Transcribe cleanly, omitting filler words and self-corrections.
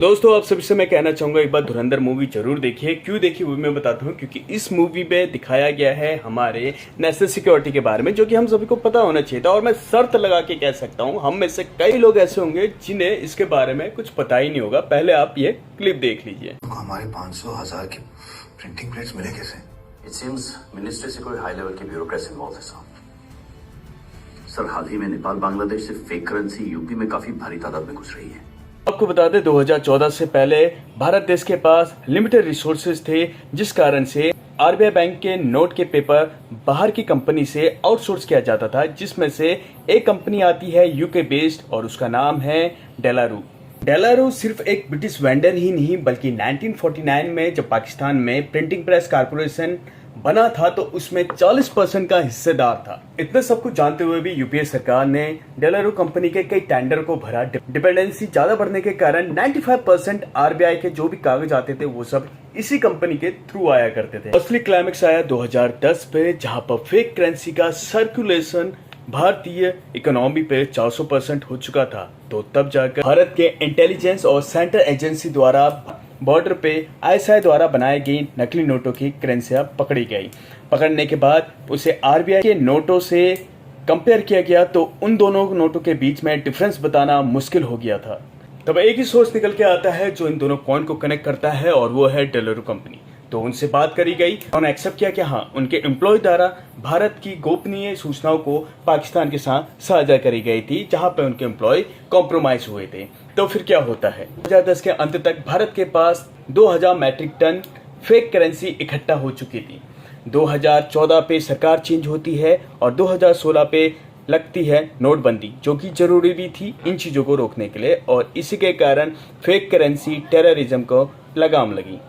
दोस्तों आप सभी से मैं कहना चाहूंगा एक बार धुरंधर मूवी जरूर देखिए। क्यों देखिए वो मैं बताता हूँ, क्योंकि इस मूवी में दिखाया गया है हमारे नेशनल सिक्योरिटी के बारे में, जो कि हम सभी को पता होना चाहिए था। और मैं शर्त लगा के कह सकता हूँ हम में से कई लोग ऐसे होंगे जिन्हें इसके बारे में कुछ पता ही नहीं होगा। पहले आप ये क्लिप देख लीजिए। हमारे 500,000 की प्रिंटिंग प्रेस मिले कैसे? इट सीम्स मिनिस्ट्री से कोई हाई लेवल की ब्यूरोक्रेसी इन्वॉल्व है साहब। सर हाल ही में नेपाल बांग्लादेश से फेक करेंसी यूपी में काफी भारी तादाद में घुस रही है। आपको बता दें 2014 से पहले भारत देश के पास लिमिटेड रिसोर्सेज थे, जिस कारण से आरबीआई बैंक के नोट के पेपर बाहर की कंपनी से आउटसोर्स किया जाता था, जिसमें से एक कंपनी आती है यूके बेस्ड और उसका नाम है डेलारू। डेलारू सिर्फ एक ब्रिटिश वेंडर ही नहीं बल्कि 1949 में जब पाकिस्तान में प्रिंटिंग प्रेस कारपोरेशन बना था तो उसमें 40% का हिस्सेदार था। इतने सब कुछ जानते हुए भी यूपीए सरकार ने डेलारू कंपनी के कई टेंडर को भरा। डिपेंडेंसी ज्यादा बढ़ने के कारण 95% आरबीआई के जो भी कागज आते थे वो सब इसी कंपनी के थ्रू आया करते थे। असली क्लाइमेक्स आया 2010 पे, जहां पर फेक करेंसी का सर्कुलेशन भारतीय इकोनॉमी पे 400% हो चुका था। तो तब जाकर भारत के इंटेलिजेंस और सेंट्रल एजेंसी द्वारा बॉर्डर पे आईएसआई द्वारा बनाई गई नकली नोटों की करेंसियां पकड़ी गई। पकड़ने के बाद उसे आरबीआई के नोटों से कंपेयर किया गया तो उन दोनों नोटों के बीच में डिफरेंस बताना मुश्किल हो गया था। तब एक ही सोर्स निकल के आता है जो इन दोनों पॉइंट को कनेक्ट करता है, और वो है डेलारू कंपनी। तो उनसे बात करी गई, उन्होंने एक्सेप्ट किया कि हाँ उनके एम्प्लॉय द्वारा भारत की गोपनीय सूचनाओं को पाकिस्तान के साथ साझा करी गई थी, जहां पे उनके एम्प्लॉय कॉम्प्रोमाइज हुए थे। तो फिर क्या होता है, 2010 के अंत तक भारत के पास 2000 मैट्रिक टन फेक करेंसी इकट्ठा हो चुकी थी। 2014 पे सरकार चेंज होती है और 2016 पे लगती है नोटबंदी, जो कि जरूरी भी थी इन चीजों को रोकने के लिए, और इसी के कारण फेक करेंसी टेररिज्म को लगाम लगी।